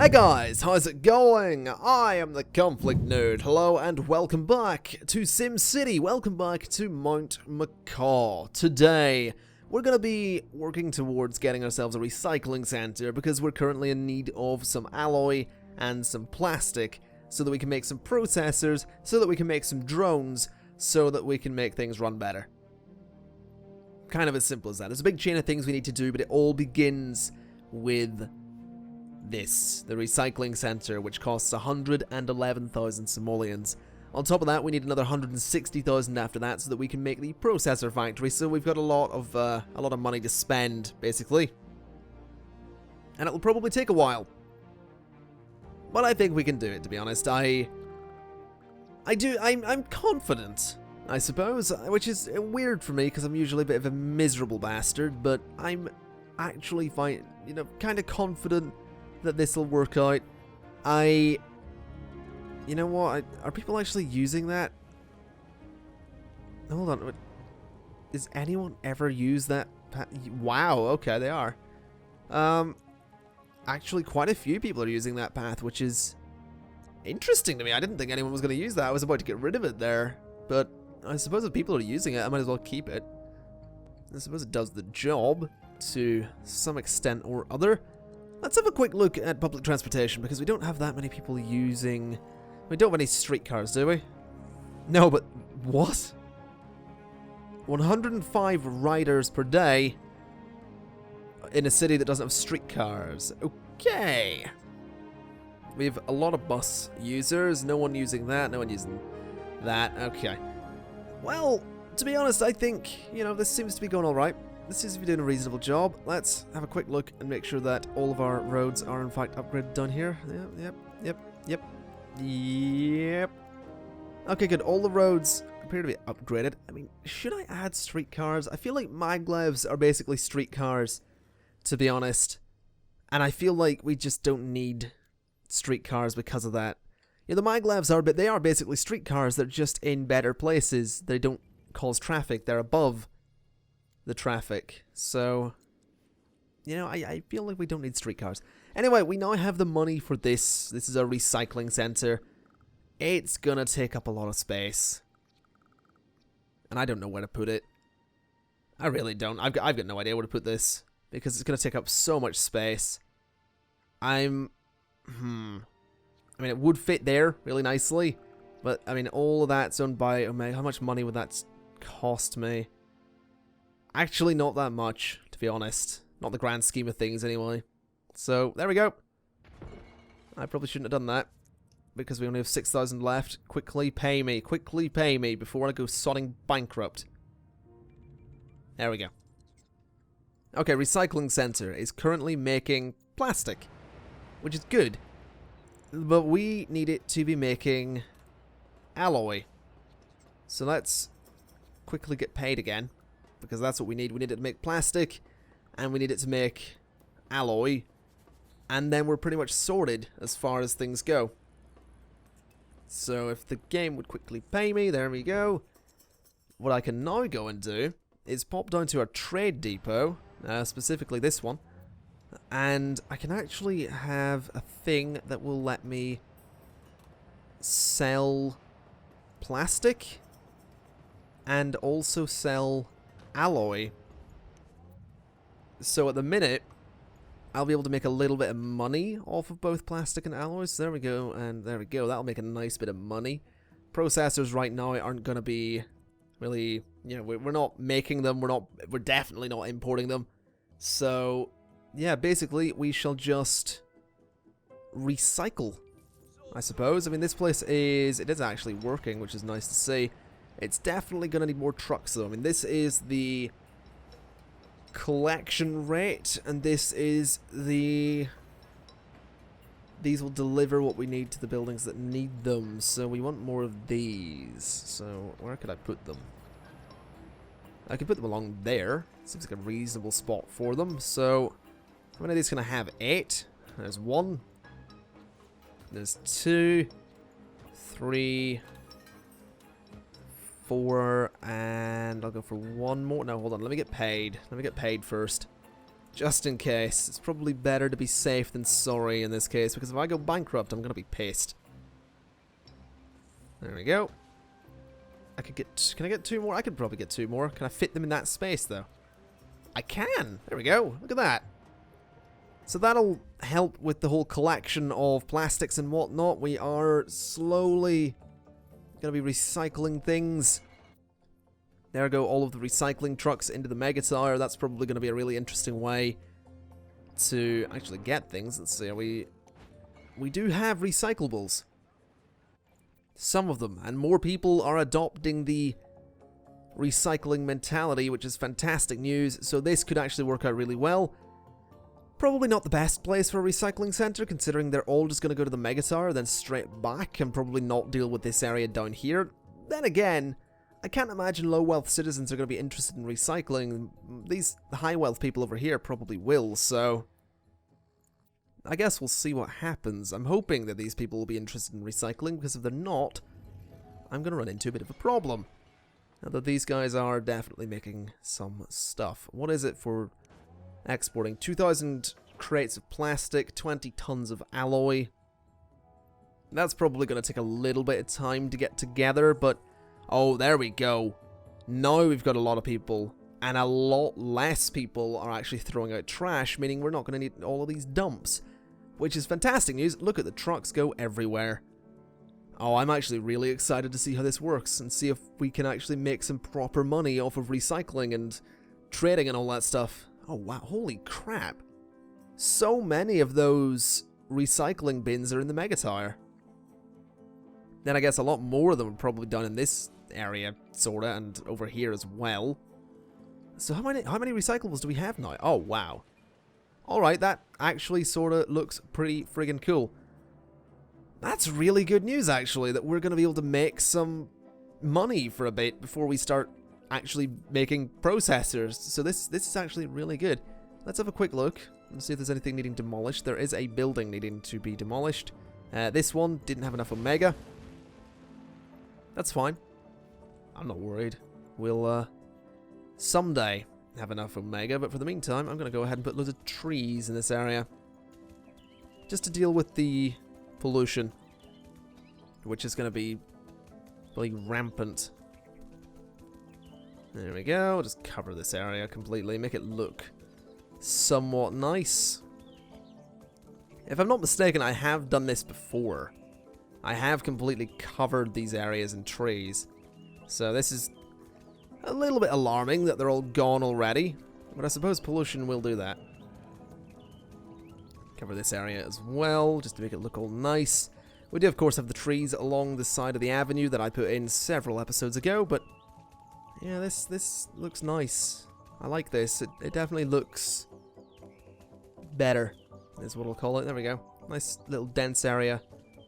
Hey guys, how's it going? I am the ConflictNerd. Hello and welcome back to SimCity. Welcome back to Mount Macaw. Today, we're going to be working towards getting ourselves a recycling center because we're currently in need of some alloy and some plastic so that we can make some processors, so that we can make some drones, so that we can make things run better. Kind of as simple as that. There's a big chain of things we need to do, but it all begins with this, the recycling center, which costs 111,000 simoleons. On top of that, we need another 160,000 after that, so that we can make the processor factory. So we've got a lot of money to spend, basically, and it'll probably take a while. But I think we can do it. To be honest, I'm confident, I suppose, which is weird for me because I'm usually a bit of a miserable bastard. But I'm actually kind of confident that this will work out. You know what? Are people actually using that? Hold on. Does anyone ever use that? Wow. Okay, they are. Actually, quite a few people are using that path, which is interesting to me. I didn't think anyone was going to use that. I was about to get rid of it there, but I suppose if people are using it, I might as well keep it. I suppose it does the job to some extent or other. Let's have a quick look at public transportation, because we don't have that many people using... We don't have any streetcars, do we? No, but what? 105 riders per day in a city that doesn't have streetcars. Okay. We have a lot of bus users. No one using that. No one using that. Okay. Well, to be honest, I think, this seems to be going alright. This seems to be doing a reasonable job. Let's have a quick look and make sure that all of our roads are in fact upgraded down here. Yep. Okay, good. All the roads appear to be upgraded. I mean, should I add streetcars? I feel like maglevs are basically streetcars, to be honest. And I feel like we just don't need streetcars because of that. Yeah, the maglevs they are basically streetcars. They're just in better places. They don't cause traffic. They're above the traffic. So, I feel like we don't need streetcars. Anyway, we now have the money for this. This is a recycling center. It's gonna take up a lot of space. And I don't know where to put it. I really don't. I've got no idea where to put this, because it's gonna take up so much space. I mean, it would fit there really nicely, but I mean, all of that's owned by Omega. How much money would that cost me? Actually, not that much, to be honest. Not the grand scheme of things, anyway. So, there we go. I probably shouldn't have done that, because we only have 6,000 left. Quickly pay me. Quickly pay me before I go sodding bankrupt. There we go. Okay, recycling center is currently making plastic, which is good. But we need it to be making alloy. So let's quickly get paid again, because that's what we need. We need it to make plastic, and we need it to make alloy, and then we're pretty much sorted as far as things go. So if the game would quickly pay me, there we go. What I can now go and do is pop down to our trade depot, specifically this one, and I can actually have a thing that will let me sell plastic and also sell alloy. So at the minute, I'll be able to make a little bit of money off of both plastic and alloys. So there we go, and there we go. That'll make a nice bit of money. Processors right now aren't going to be really, we're not making them. We're definitely not importing them. So yeah, basically we shall just recycle, I suppose. I mean, this place is actually working, which is nice to see. It's definitely going to need more trucks, though. I mean, this is the collection rate, and this is the... These will deliver what we need to the buildings that need them, so we want more of these. So, where could I put them? I could put them along there. Seems like a reasonable spot for them. So, how many of these can I have? 8. There's 1. There's 2. 3... 4, and I'll go for 1 more. No, hold on. Let me get paid. Let me get paid first. Just in case. It's probably better to be safe than sorry in this case, because if I go bankrupt, I'm going to be pissed. There we go. Can I get 2 more? I could probably get 2 more. Can I fit them in that space, though? I can! There we go. Look at that. So that'll help with the whole collection of plastics and whatnot. We are slowly going to be recycling things. There go all of the recycling trucks into the mega tower. That's probably going to be a really interesting way to actually get things. Let's see. We do have recyclables. Some of them. And more people are adopting the recycling mentality, which is fantastic news. So this could actually work out really well. Probably not the best place for a recycling center, considering they're all just going to go to the mega tower, then straight back, and probably not deal with this area down here. Then again, I can't imagine low-wealth citizens are going to be interested in recycling. These high-wealth people over here probably will, so I guess we'll see what happens. I'm hoping that these people will be interested in recycling, because if they're not, I'm going to run into a bit of a problem. Now that these guys are definitely making some stuff. What is it for exporting? 2,000 crates of plastic, 20 tons of alloy. That's probably going to take a little bit of time to get together, but oh, there we go. Now we've got a lot of people, and a lot less people are actually throwing out trash, meaning we're not going to need all of these dumps, which is fantastic news. Look at the trucks go everywhere. Oh, I'm actually really excited to see how this works and see if we can actually make some proper money off of recycling and trading and all that stuff. Oh, wow. Holy crap. So many of those recycling bins are in the mega tower. Then I guess a lot more of them are probably done in this area, sorta, and over here as well. So how many recyclables do we have now? Oh, wow. Alright, that actually sorta looks pretty friggin' cool. That's really good news, actually, that we're going to be able to make some money for a bit before we start actually making processors. So this is actually really good. Let's have a quick look and see if there's anything needing demolished. There is a building needing to be demolished. This one didn't have enough Omega. That's fine. I'm not worried. We'll someday have enough Omega, but for the meantime, I'm going to go ahead and put loads of trees in this area. Just to deal with the pollution, which is going to be really rampant. There we go. Just cover this area completely, make it look somewhat nice. If I'm not mistaken, I have done this before. I have completely covered these areas in trees. So this is a little bit alarming that they're all gone already, but I suppose pollution will do that. Cover this area as well, just to make it look all nice. We do, of course, have the trees along the side of the avenue that I put in several episodes ago, but yeah, this looks nice. I like this. It definitely looks better, is what I'll call it. There we go. Nice little dense area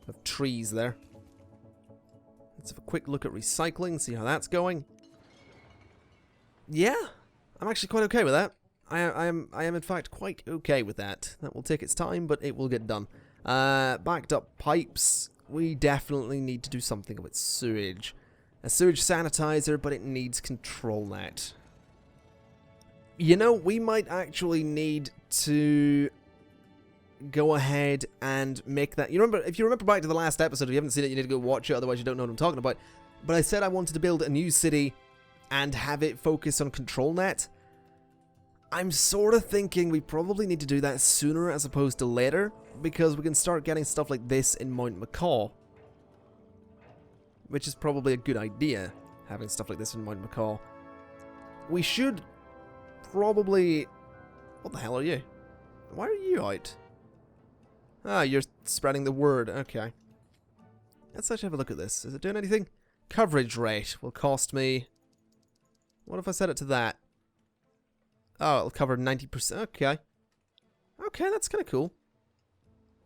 of trees there. Let's have a quick look at recycling, see how that's going. Yeah, I'm actually quite okay with that. I am in fact quite okay with that. That will take its time, but it will get done. Backed up pipes. We definitely need to do something with sewage. A sewage sanitizer, but it needs control net. You know, we might actually need to go ahead and make that. If you remember back to the last episode, if you haven't seen it, you need to go watch it, otherwise you don't know what I'm talking about. But I said I wanted to build a new city and have it focus on control net. I'm sort of thinking we probably need to do that sooner as opposed to later, because we can start getting stuff like this in Mount Macaw, which is probably a good idea, having stuff like this in Mount Macaw. We should probably... What the hell are you? Why are you out? Ah, you're spreading the word. Okay. Let's actually have a look at this. Is it doing anything? Coverage rate will cost me... What if I set it to that? Oh, it'll cover 90%. Okay. Okay, that's kind of cool.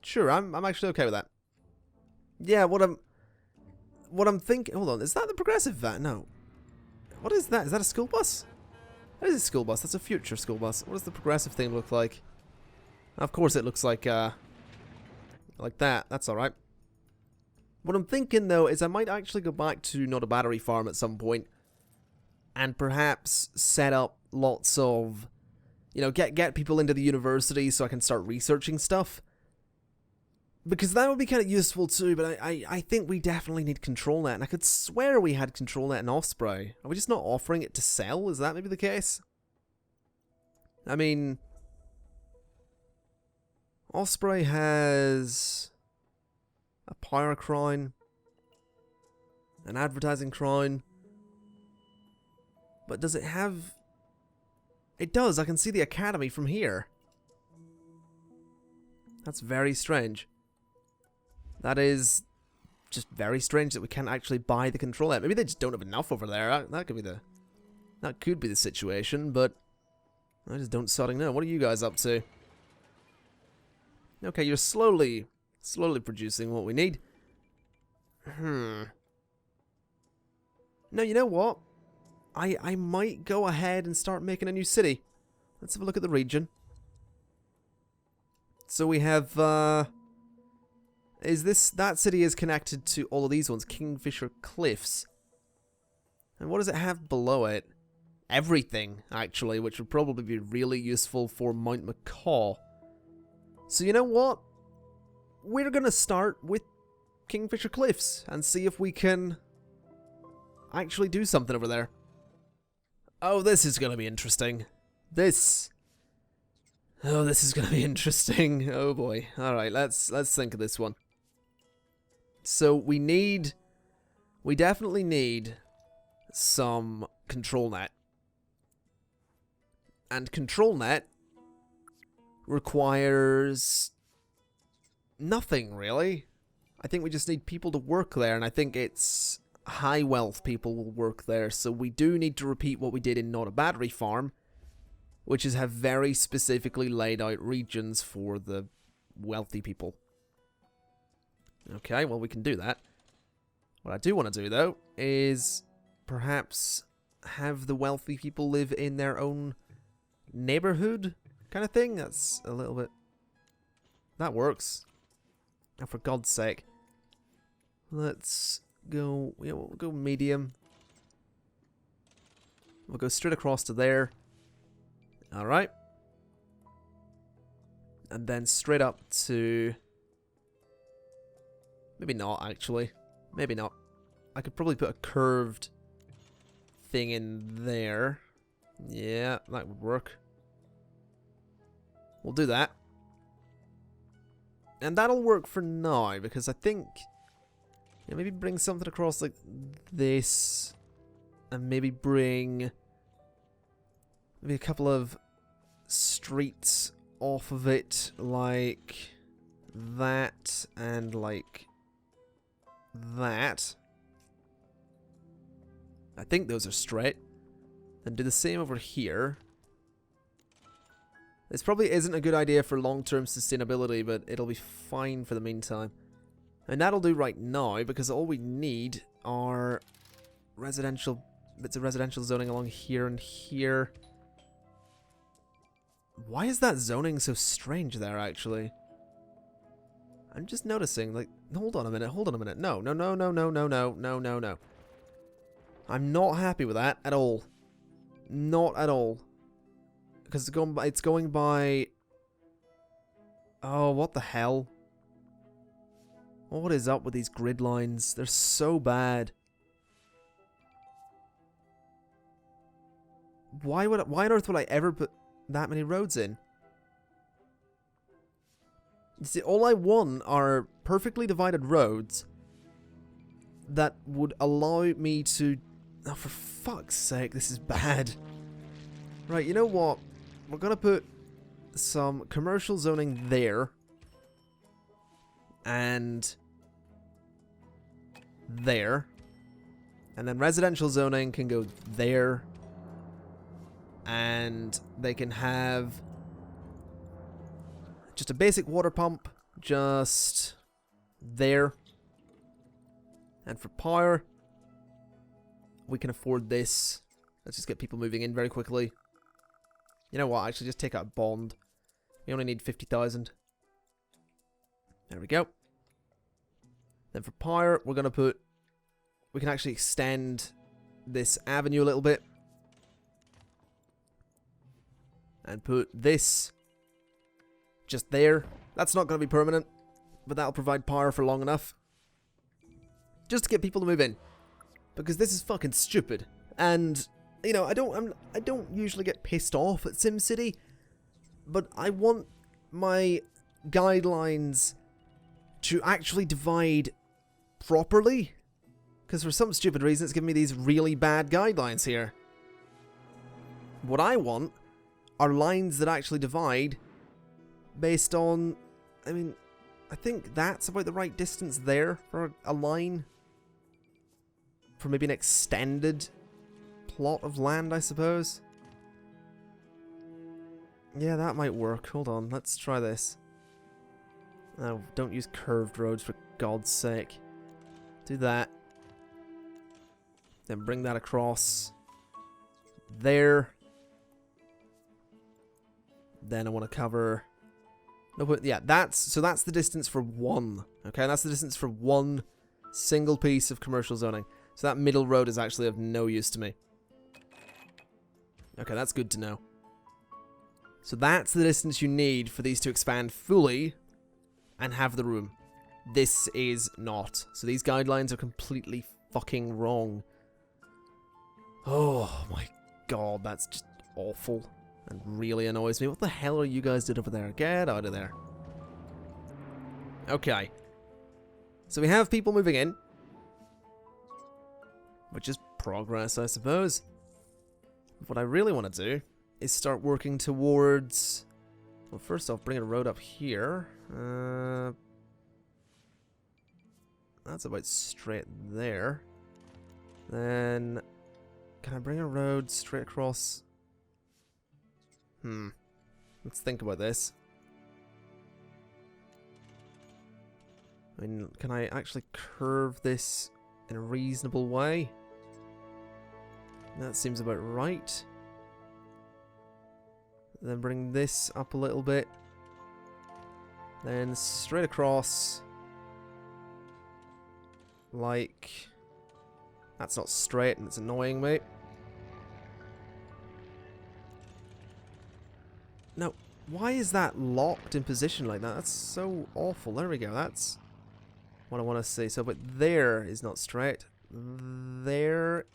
Sure, I'm actually okay with that. Yeah, what I'm thinking... Hold on, is that the progressive van? No. What is that? Is that a school bus? That is a school bus. That's a future school bus. What does the progressive thing look like? Of course it looks like that. That's alright. What I'm thinking, though, is I might actually go back to not a battery farm at some point and perhaps set up lots of You know, get people into the university so I can start researching stuff. Because that would be kind of useful too, but I think we definitely need ControlNet, and I could swear we had ControlNet and Osprey. Are we just not offering it to sell? Is that maybe the case? I mean, Osprey has a power crown, an advertising crown, but does it have... It does, I can see the Academy from here. That's very strange. That is just very strange that we can't actually buy the ControlNet. Maybe they just don't have enough over there. That could be the situation, but I just don't sort of know. What are you guys up to? Okay, you're slowly producing what we need. No, you know what? I might go ahead and start making a new city. Let's have a look at the region. So we have, that city is connected to all of these ones, Kingfisher Cliffs. And what does it have below it? Everything, actually, which would probably be really useful for Mount Macaw. So you know what? We're gonna start with Kingfisher Cliffs and see if we can actually do something over there. Oh, this is gonna be interesting. This is gonna be interesting. Oh boy. Alright, let's think of this one. So we definitely need some ControlNet. And ControlNet requires nothing, really. I think we just need people to work there, and I think it's high wealth people will work there, so we do need to repeat what we did in Not a Battery Farm, which is have very specifically laid out regions for the wealthy people. Okay, well, we can do that. What I do want to do, though, is perhaps have the wealthy people live in their own neighborhood kind of thing. That's a little bit... That works. Oh, for God's sake. Let's go... Yeah, we'll go medium. We'll go straight across to there. Alright. And then straight up to... Maybe not, actually. Maybe not. I could probably put a curved thing in there. Yeah, that would work. We'll do that. And that'll work for now, because I think... Yeah, maybe bring something across like this. And maybe bring... Maybe a couple of streets off of it, like that, and like that. I think those are straight. And do the same over here. This probably isn't a good idea for long-term sustainability, but it'll be fine for the meantime. And that'll do right now, because all we need are residential bits of residential zoning along here and here. Why is that zoning so strange there, actually? I'm just noticing, like, hold on a minute. No. I'm not happy with that at all. Not at all. Because it's going by... Oh, what the hell? What is up with these grid lines? They're so bad. Why on earth would I ever put that many roads in? You see, all I want are perfectly divided roads that would allow me to... Oh, for fuck's sake, this is bad. Right, you know what? We're gonna put some commercial zoning there. And... there. And then residential zoning can go there. And they can have just a basic water pump just there. And for power, we can afford this. Let's just get people moving in very quickly. You know what? Actually, just take out a bond. We only need 50,000. There we go. Then for power, we're going to put... We can actually extend this avenue a little bit. and put this just there. That's not going to be permanent, but that'll provide power for long enough. Just to get people to move in. Because this is fucking stupid. And, you know, I don't usually get pissed off at SimCity, but I want my guidelines to actually divide properly. Because for some stupid reason, it's giving me these really bad guidelines here. What I want are lines that actually divide based on, I mean, I think that's about the right distance there for a line. For maybe an extended plot of land, I suppose. Yeah, that might work. Hold on, let's try this. Oh, don't use curved roads for God's sake. Do that. Then bring that across there. Then I want to cover... No, but yeah, that's the distance for one. Okay, that's the distance for one single piece of commercial zoning. So that middle road is actually of no use to me. Okay, that's good to know. So that's the distance you need for these to expand fully and have the room. This is not. So these guidelines are completely fucking wrong. Oh my god, that's just awful and really annoys me. What the hell are you guys doing over there? Get out of there. Okay. So we have people moving in, which is progress, I suppose. What I really want to do is start working towards... Well, first off, bring a road up here. That's about straight there. Then... Can I bring a road straight across? Let's think about this. I mean, can I actually curve this in a reasonable way? That seems about right. Then bring this up a little bit. Then straight across. Like... That's not straight and it's annoying me. Now, why is that locked in position like that? That's so awful. There we go. That's what I want to see. So, but there is not straight. There.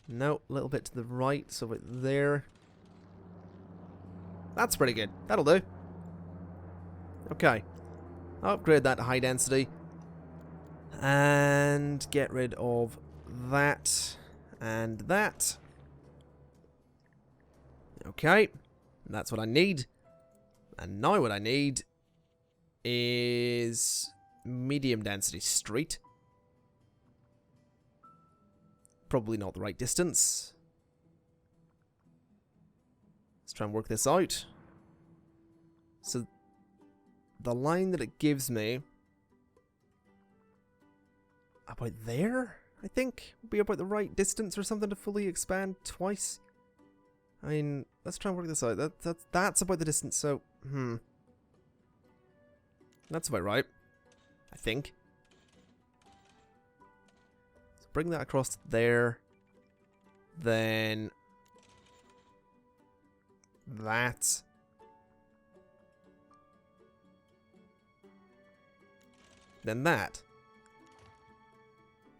No, a little bit to the right. So, but there. That's pretty good. That'll do. Okay. I'll upgrade that to high density. And get rid of that and that. Okay. That's what I need. And now what I need is medium density street. Probably not the right distance. Let's try and work this out. So the line that it gives me about there, I think, would be about the right distance or something to fully expand twice. I mean, let's try and work this out. That's about the distance, so, That's about right, I think. So bring that across there. Then... that. Then that.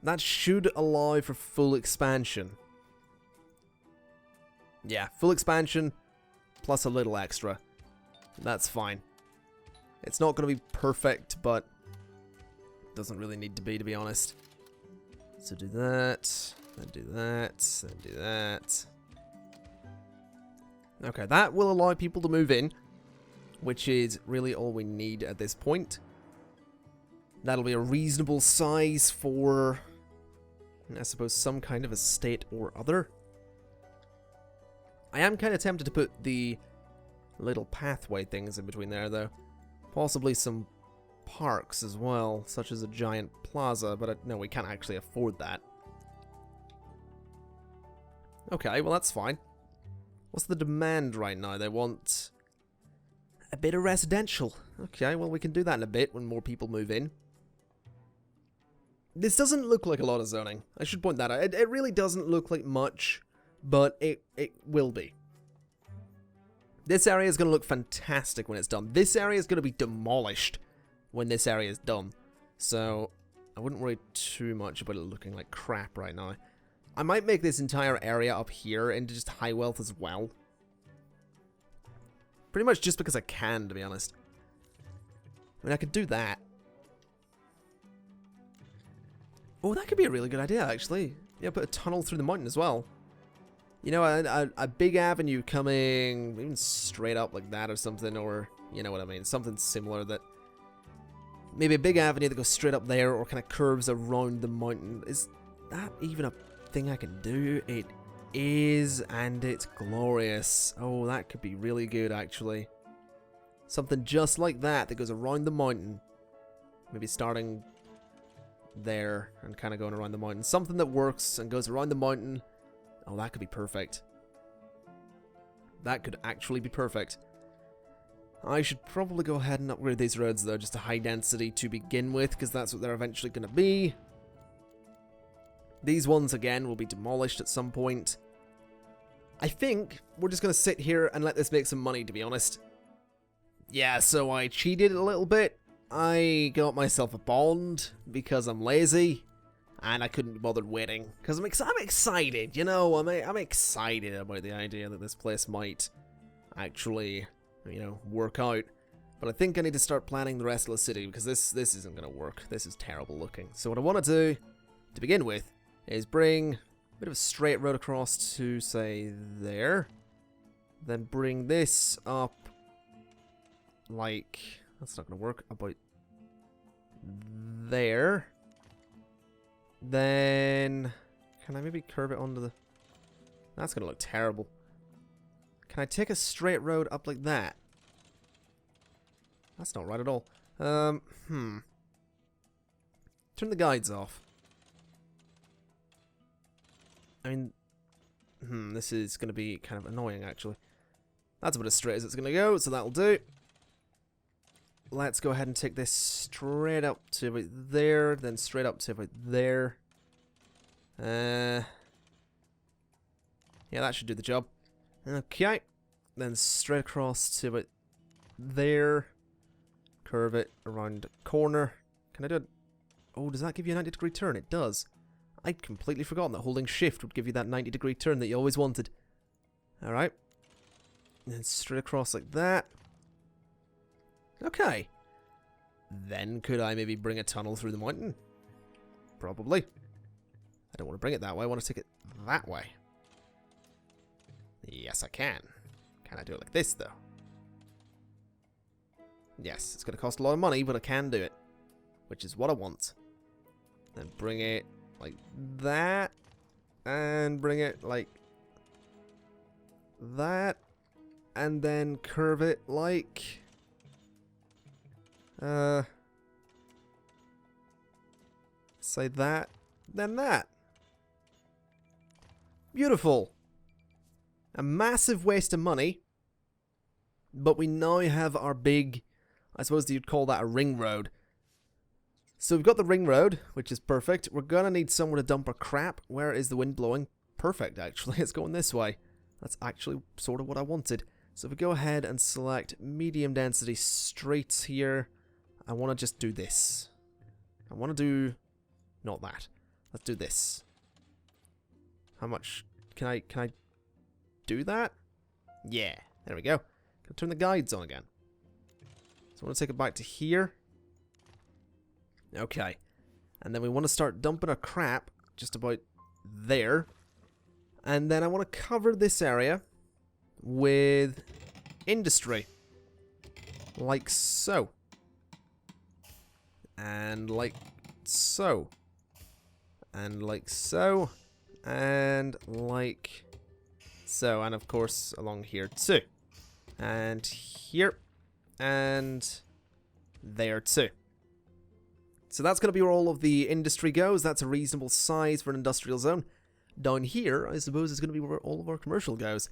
That should allow for full expansion. Yeah, full expansion plus a little extra. That's fine. It's not going to be perfect, but it doesn't really need to be honest. So do that, then do that, then do that. Okay, that will allow people to move in, which is really all we need at this point. That'll be a reasonable size for, I suppose, some kind of estate or other. I am kind of tempted to put the little pathway things in between there, though. Possibly some parks as well, such as a giant plaza, but no, we can't actually afford that. Okay, well that's fine. What's the demand right now? They want a bit of residential. Okay, well we can do that in a bit when more people move in. This doesn't look like a lot of zoning. I should point that out. It really doesn't look like much, but it will be. This area is going to look fantastic when it's done. This area is going to be demolished when this area is done. So, I wouldn't worry too much about it looking like crap right now. I might make this entire area up here into just high wealth as well. Pretty much just because I can, to be honest. I mean, I could do that. Oh, that could be a really good idea, actually. Yeah, put a tunnel through the mountain as well. You know, a big avenue coming even straight up like that or something, or, you know what I mean, something similar that... Maybe a big avenue that goes straight up there or kind of curves around the mountain. Is that even a thing I can do? It is, and it's glorious. Oh, that could be really good, actually. Something just like that that goes around the mountain. Maybe starting there and kind of going around the mountain. Something that works and goes around the mountain. Oh, that could be perfect. That could actually be perfect. I should probably go ahead and upgrade these roads, though, just to high density to begin with, because that's what they're eventually going to be. These ones, again, will be demolished at some point. I think we're just going to sit here and let this make some money, to be honest. Yeah, so I cheated a little bit. I got myself a bond because I'm lazy. And I couldn't be bothered waiting. Because I'm excited, you know? I'm excited about the idea that this place might actually, you know, work out. But I think I need to start planning the rest of the city, because this isn't going to work. This is terrible looking. So what I want to do, to begin with, is bring a bit of a straight road across to, say, there. Then bring this up, like, that's not going to work, about there. Then, can I maybe curve it onto the... That's going to look terrible. Can I take a straight road up like that? That's not right at all. Turn the guides off. I mean, this is going to be kind of annoying, actually. That's about as straight as it's going to go, so that'll do. Let's go ahead and take this straight up to about there, then straight up to about there. Yeah, that should do the job. Okay. Then straight across to about there. Curve it around the corner. Can I do it? Oh, does that give you a 90-degree turn? It does. I'd completely forgotten that holding shift would give you that 90-degree turn that you always wanted. Alright. Then straight across like that. Okay. Then could I maybe bring a tunnel through the mountain? Probably. I don't want to bring it that way. I want to take it that way. Yes, I can. Can I do it like this, though? Yes, it's going to cost a lot of money, but I can do it. Which is what I want. Then bring it like that. And bring it like that. And then curve it like... say that, then that. Beautiful. A massive waste of money, but we now have our big, I suppose you'd call that a ring road. So we've got the ring road, which is perfect. We're gonna need somewhere to dump our crap. Where is the wind blowing? Perfect, actually. It's going this way. That's actually sort of what I wanted. So if we go ahead and select medium density streets here, I want to just do this. I want to do... not that. Let's do this. How much... Can I do that? Yeah. There we go. Can I turn the guides on again? So I want to take it back to here. Okay. And then we want to start dumping our crap just about there. And then I want to cover this area with industry. Like so. And like so. And like so. And like so. And of course along here too. And here. And there too. So that's going to be where all of the industry goes. That's a reasonable size for an industrial zone. Down here, I suppose, is going to be where all of our commercial goes.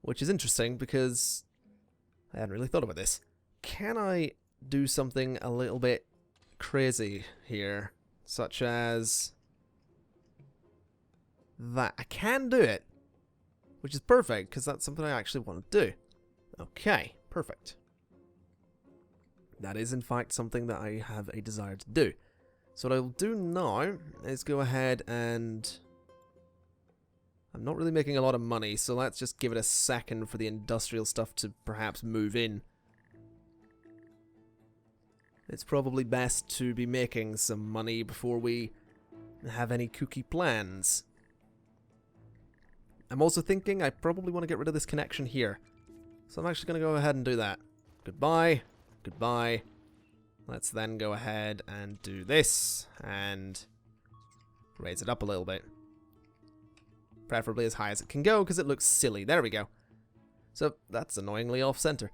Which is interesting because I hadn't really thought about this. Can I do something a little bit crazy here? Such as that. I can do it. Which is perfect because that's something I actually want to do. Okay, perfect. That is, in fact, something that I have a desire to do. So what I'll do now is go ahead and... I'm not really making a lot of money, so let's just give it a second for the industrial stuff to perhaps move in. It's probably best to be making some money before we have any kooky plans. I'm also thinking I probably want to get rid of this connection here. So I'm actually going to go ahead and do that. Goodbye. Goodbye. Let's then go ahead and do this and raise it up a little bit. Preferably as high as it can go because it looks silly. There we go. So that's annoyingly off-center.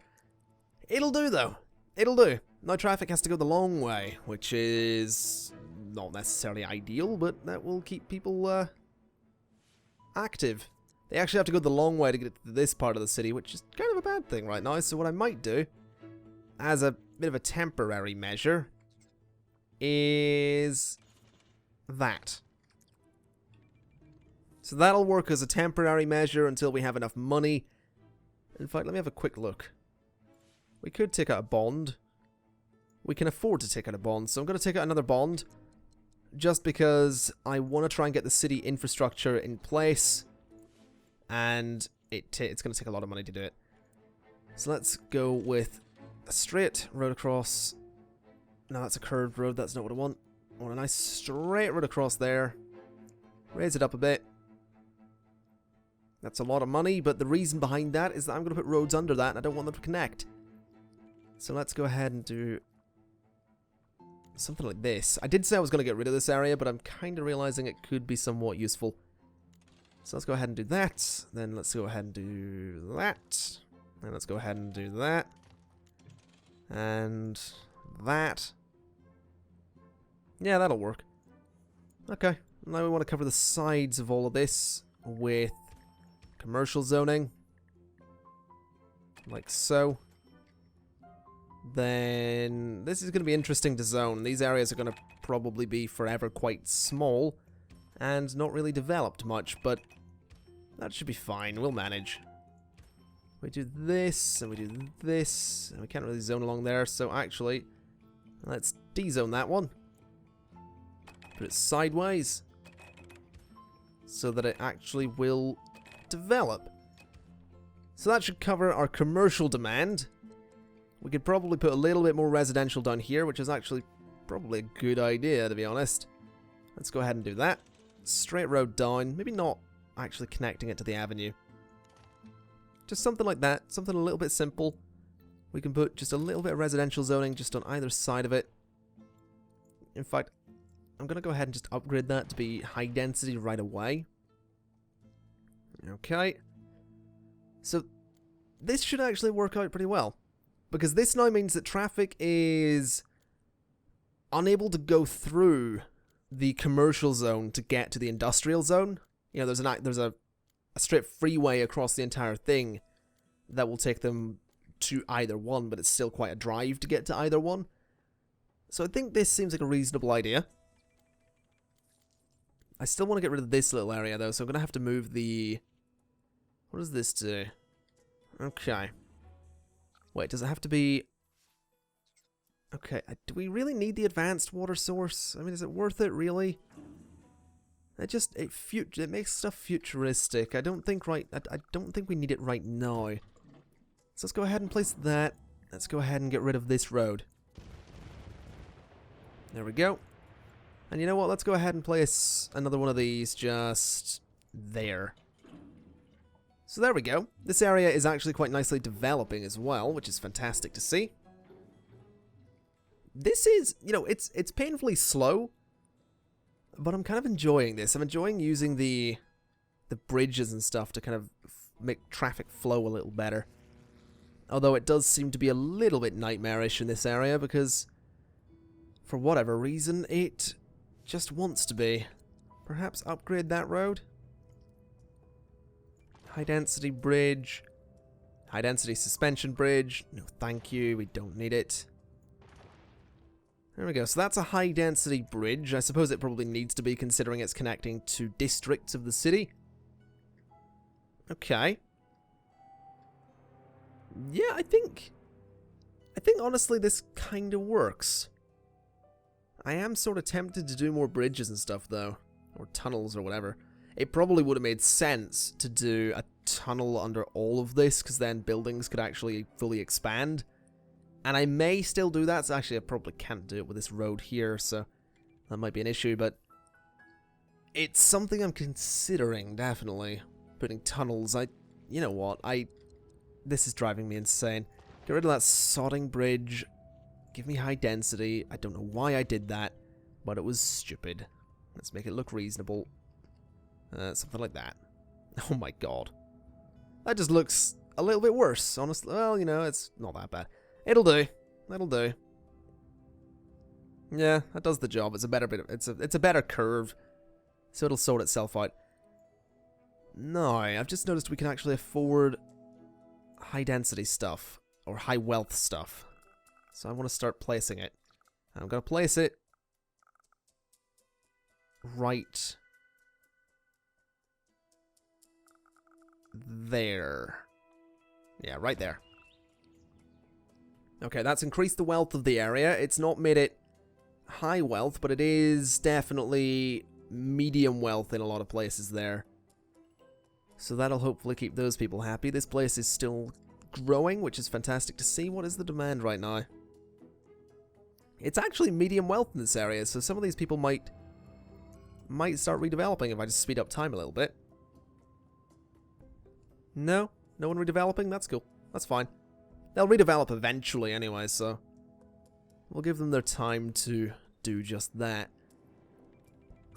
It'll do though. It'll do. Now traffic has to go the long way, which is not necessarily ideal, but that will keep people active. They actually have to go the long way to get to this part of the city, which is kind of a bad thing right now. So what I might do, as a bit of a temporary measure, is that. So that'll work as a temporary measure until we have enough money. In fact, let me have a quick look. We could take out a bond. We can afford to take out a bond, so I'm going to take out another bond. Just because I want to try and get the city infrastructure in place. And it's going to take a lot of money to do it. So let's go with a straight road across. No, that's a curved road. That's not what I want. I want a nice straight road across there. Raise it up a bit. That's a lot of money, but the reason behind that is that I'm going to put roads under that and I don't want them to connect. So let's go ahead and do something like this. I did say I was going to get rid of this area, but I'm kind of realizing it could be somewhat useful. So let's go ahead and do that. Then let's go ahead and do that. And let's go ahead and do that. And that. Yeah, that'll work. Okay. Now we want to cover the sides of all of this with commercial zoning. Like so. Then this is going to be interesting to zone. These areas are going to probably be forever quite small and not really developed much, but that should be fine. We'll manage. We do this, and we do this, and we can't really zone along there, so actually, let's de-zone that one. Put it sideways, so that it actually will develop. So that should cover our commercial demand. We could probably put a little bit more residential down here, which is actually probably a good idea, to be honest. Let's go ahead and do that. Straight road down, maybe not actually connecting it to the avenue. Just something like that, something a little bit simple. We can put just a little bit of residential zoning just on either side of it. In fact, I'm going to go ahead and just upgrade that to be high density right away. Okay. So, this should actually work out pretty well. Because this now means that traffic is unable to go through the commercial zone to get to the industrial zone. You know, there's a straight freeway across the entire thing that will take them to either one, but it's still quite a drive to get to either one. So I think this seems like a reasonable idea. I still want to get rid of this little area though, so I'm going to have to move the... What does this do? Okay. Wait, does it have to be... Okay, do we really need the advanced water source? I mean, is it worth it, really? It makes stuff futuristic. I don't think we need it right now. So let's go ahead and place that. Let's go ahead and get rid of this road. There we go. And you know what? Let's go ahead and place another one of these just there. So there we go. This area is actually quite nicely developing as well, which is fantastic to see. This is, you know, it's painfully slow, but I'm kind of enjoying this. I'm enjoying using the bridges and stuff to kind of make traffic flow a little better. Although it does seem to be a little bit nightmarish in this area because, for whatever reason, it just wants to be. Perhaps upgrade that road? High density bridge. High density suspension bridge. No, thank you. We don't need it. There we go. So that's a high density bridge. I suppose it probably needs to be considering it's connecting to districts of the city. Okay. Yeah, I think honestly this kind of works. I am sort of tempted to do more bridges and stuff though, or tunnels or whatever. It probably would have made sense to do a tunnel under all of this, because then buildings could actually fully expand. And I may still do that, so actually I probably can't do it with this road here, so that might be an issue, but it's something I'm considering, definitely. Putting tunnels, you know what, this is driving me insane. Get rid of that sodding bridge, give me high density. I don't know why I did that, but it was stupid. Let's make it look reasonable. Something like that. Oh my god. That just looks a little bit worse, honestly. Well, you know, it's not that bad. It'll do. That'll do. Yeah, that does the job. It's a better bit of, it's a better curve, so it'll sort itself out. No, I've just noticed we can actually afford high density stuff, or high wealth stuff. So I want to start placing it. I'm going to place it right there. Yeah, right there. Okay, that's increased the wealth of the area. It's not made it high wealth, but it is definitely medium wealth in a lot of places there. So that'll hopefully keep those people happy. This place is still growing, which is fantastic to see. What is the demand right now? It's actually medium wealth in this area, so some of these people might start redeveloping if I just speed up time a little bit. No? No one redeveloping? That's cool. That's fine. They'll redevelop eventually anyway, so we'll give them their time to do just that.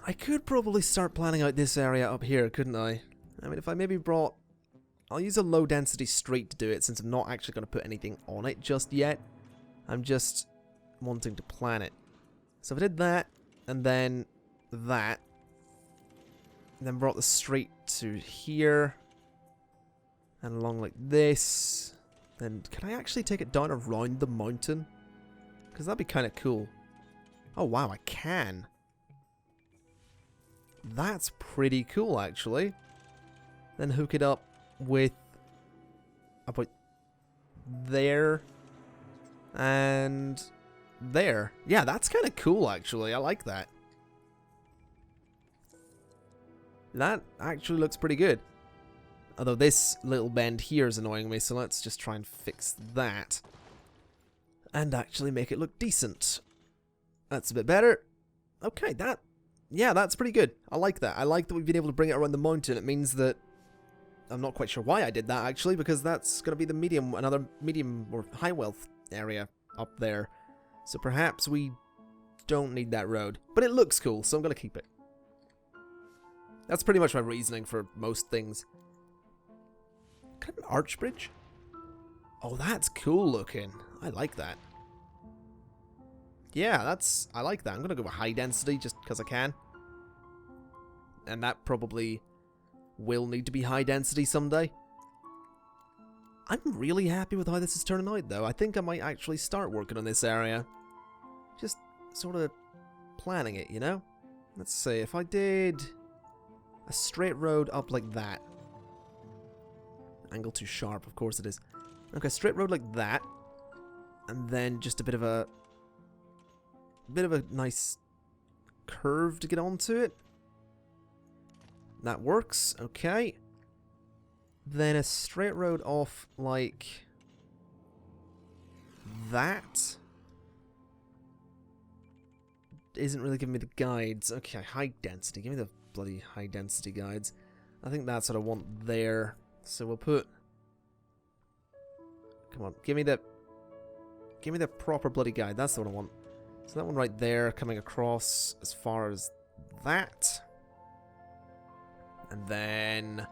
I could probably start planning out this area up here, couldn't I? I mean, if I maybe brought... I'll use a low-density street to do it, since I'm not actually going to put anything on it just yet. I'm just wanting to plan it. So if I did that, and then that, and then brought the street to here, and along like this, then can I actually take it down around the mountain? Because that'd be kind of cool. Oh wow, I can. That's pretty cool, actually. Then hook it up with about there and there. Yeah, that's kind of cool, actually. I like that. That actually looks pretty good. Although this little bend here is annoying me, so let's just try and fix that. And actually make it look decent. That's a bit better. Okay, yeah, that's pretty good. I like that. I like that we've been able to bring it around the mountain. It means that... I'm not quite sure why I did that, actually, because that's going to be the another medium or high wealth area up there. So perhaps we don't need that road. But it looks cool, so I'm going to keep it. That's pretty much my reasoning for most things. Can I have an arch bridge? Oh, that's cool looking. I like that. Yeah, I like that. I'm going to go with high density just because I can. And that probably will need to be high density someday. I'm really happy with how this is turning out, though. I think I might actually start working on this area. Just sort of planning it, you know? Let's see, if I did a straight road up like that. Angle too sharp, of course it is. Okay, straight road like that. And then just a bit of a nice curve to get onto it. That works, okay. Then a straight road off like that. Isn't really giving me the guides. Okay, high density. Give me the bloody high density guides. I think that's what I want there. So we'll put... Come on, give me the proper bloody guide. That's the one I want. So that one right there coming across as far as that. And then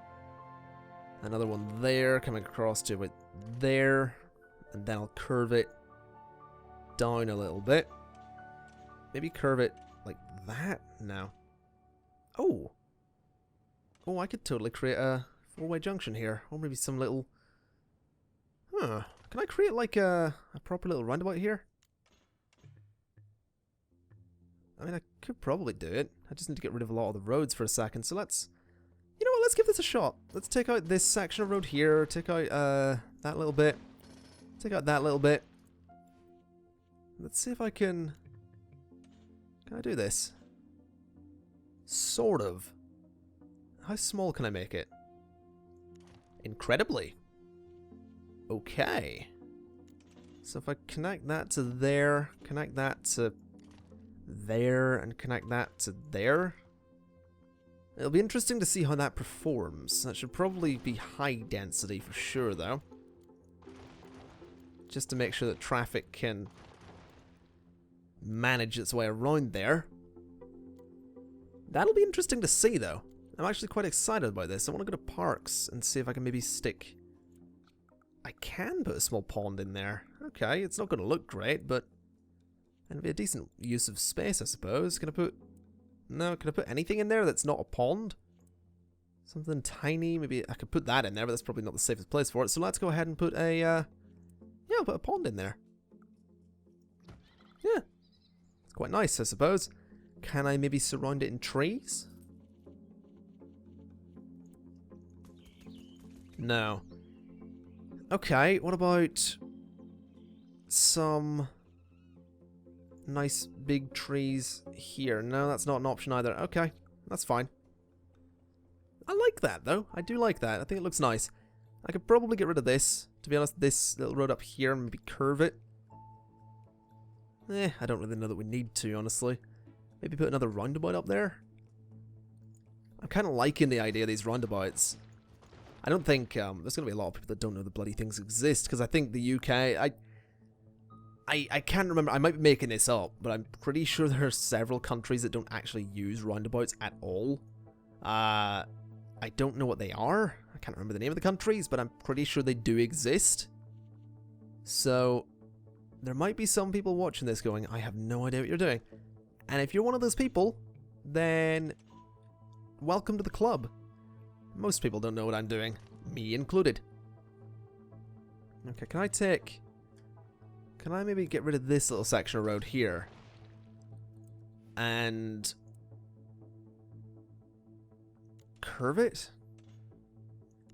another one there coming across to it there. And then I'll curve it down a little bit. Maybe curve it like that now. Oh! Oh, I could totally create a four-way junction here. Or maybe some little... Huh. Can I create like a proper little roundabout here? I mean, I could probably do it. I just need to get rid of a lot of the roads for a second. So let's... You know what, let's give this a shot. Let's take out this section of road here, take out that little bit. Take out that little bit. Let's see if I can... Can I do this? Sort of. How small can I make it? Incredibly. Okay. So if I connect that to there, connect that to there, and connect that to there... It'll be interesting to see how that performs. That should probably be high density for sure, though. Just to make sure that traffic can manage its way around there. That'll be interesting to see, though. I'm actually quite excited about this. I want to go to parks and see if I can maybe stick... I can put a small pond in there. Okay, it's not going to look great, but... It'll be a decent use of space, I suppose. Can I put... No, can I put anything in there that's not a pond? Something tiny, maybe I could put that in there, but that's probably not the safest place for it. So let's go ahead and put a, yeah, I'll put a pond in there. Yeah, it's quite nice, I suppose. Can I maybe surround it in trees? No. Okay, what about some... nice big trees here. No, that's not an option either. Okay, that's fine. I like that, though. I do like that. I think it looks nice. I could probably get rid of this. To be honest, this little road up here, maybe curve it. I don't really know that we need to, honestly. Maybe put another roundabout up there. I'm kind of liking the idea of these roundabouts. I don't think, there's going to be a lot of people that don't know the bloody things exist, because I think the UK, I can't remember, I might be making this up, but I'm pretty sure there are several countries that don't actually use roundabouts at all. I don't know what they are. I can't remember the name of the countries, but I'm pretty sure they do exist. So, there might be some people watching this going, I have no idea what you're doing. And if you're one of those people, then welcome to the club. Most people don't know what I'm doing, me included. Okay, can I maybe get rid of this little section of road here? And... curve it?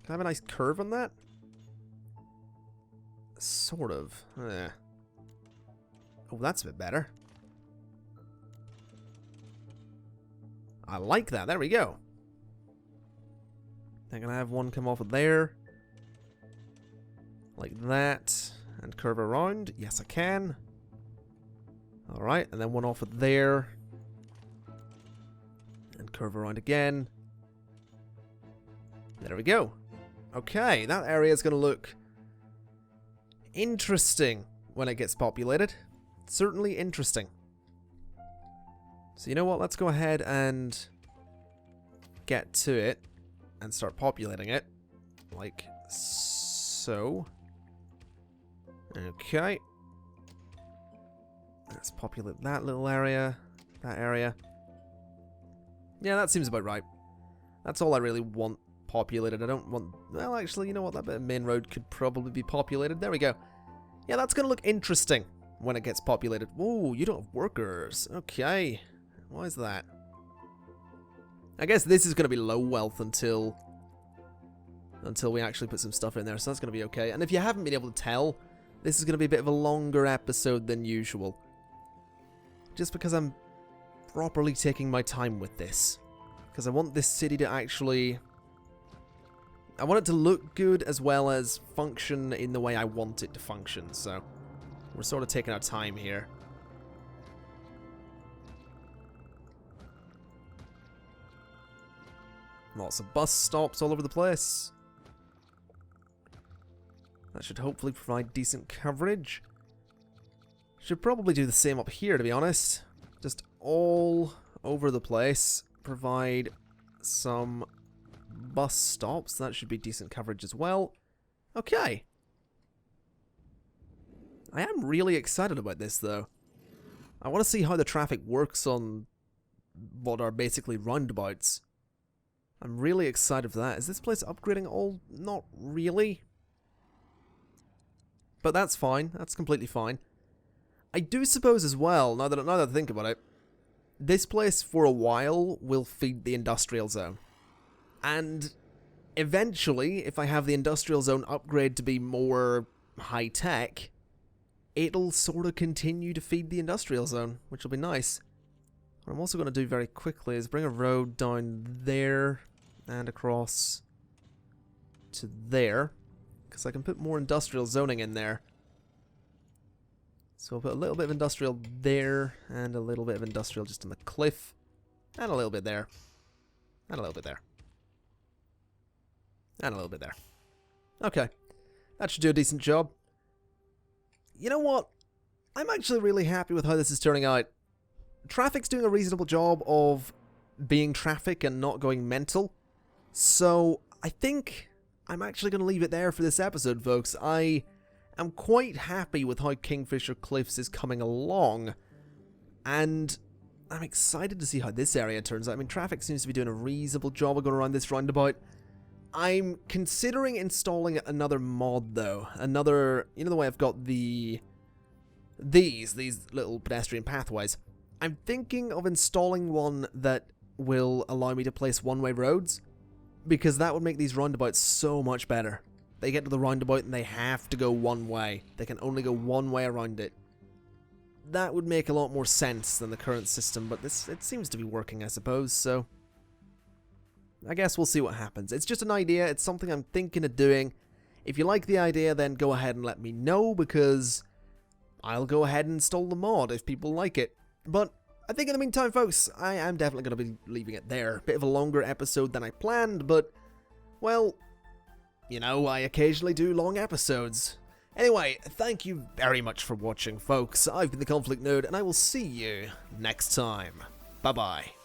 Can I have a nice curve on that? Sort of. Oh, that's a bit better. I like that. There we go. I'm gonna have one come off of there. Like that. And curve around. Yes, I can. Alright, and then one off of there. And curve around again. There we go. Okay, that area is going to look interesting when it gets populated. Certainly interesting. So you know what? Let's go ahead and get to it and start populating it. Like so. Okay. Let's populate that little area. That area. Yeah, that seems about right. That's all I really want populated. I don't want... Well, actually, you know what? That bit of main road could probably be populated. There we go. Yeah, that's going to look interesting when it gets populated. Whoa, you don't have workers. Okay. Why is that? I guess this is going to be low wealth until we actually put some stuff in there, so that's going to be okay. And if you haven't been able to tell, this is going to be a bit of a longer episode than usual. Just because I'm properly taking my time with this. Because I want this city to actually... I want it to look good as well as function in the way I want it to function, so we're sort of taking our time here. Lots of bus stops all over the place. That should hopefully provide decent coverage. Should probably do the same up here, to be honest. Just all over the place. Provide some bus stops. That should be decent coverage as well. Okay. I am really excited about this, though. I want to see how the traffic works on what are basically roundabouts. I'm really excited for that. Is this place upgrading at all? Not really. But that's fine. That's completely fine. I do suppose as well, now that I think about it, this place for a while will feed the industrial zone. And eventually, if I have the industrial zone upgrade to be more high tech, it'll sort of continue to feed the industrial zone, which will be nice. What I'm also going to do very quickly is bring a road down there and across to there, because I can put more industrial zoning in there. So I'll put a little bit of industrial there, and a little bit of industrial just on the cliff, and a little bit there, and a little bit there, and a little bit there. Okay, that should do a decent job. You know what? I'm actually really happy with how this is turning out. Traffic's doing a reasonable job of being traffic and not going mental. So I think I'm actually going to leave it there for this episode, folks. I am quite happy with how Kingfisher Cliffs is coming along. And I'm excited to see how this area turns out. I mean, traffic seems to be doing a reasonable job of going around this roundabout. I'm considering installing another mod, though. Another, you know the way I've got these little pedestrian pathways. I'm thinking of installing one that will allow me to place one-way roads, because that would make these roundabouts so much better. They get to the roundabout and they have to go one way. They can only go one way around it. That would make a lot more sense than the current system, but it seems to be working, I suppose, so I guess we'll see what happens. It's just an idea, it's something I'm thinking of doing. If you like the idea, then go ahead and let me know, because I'll go ahead and install the mod if people like it. But I think in the meantime, folks, I am definitely going to be leaving it there. Bit of a longer episode than I planned, but, well, you know, I occasionally do long episodes. Anyway, thank you very much for watching, folks. I've been the ConflictNerd, and I will see you next time. Bye-bye.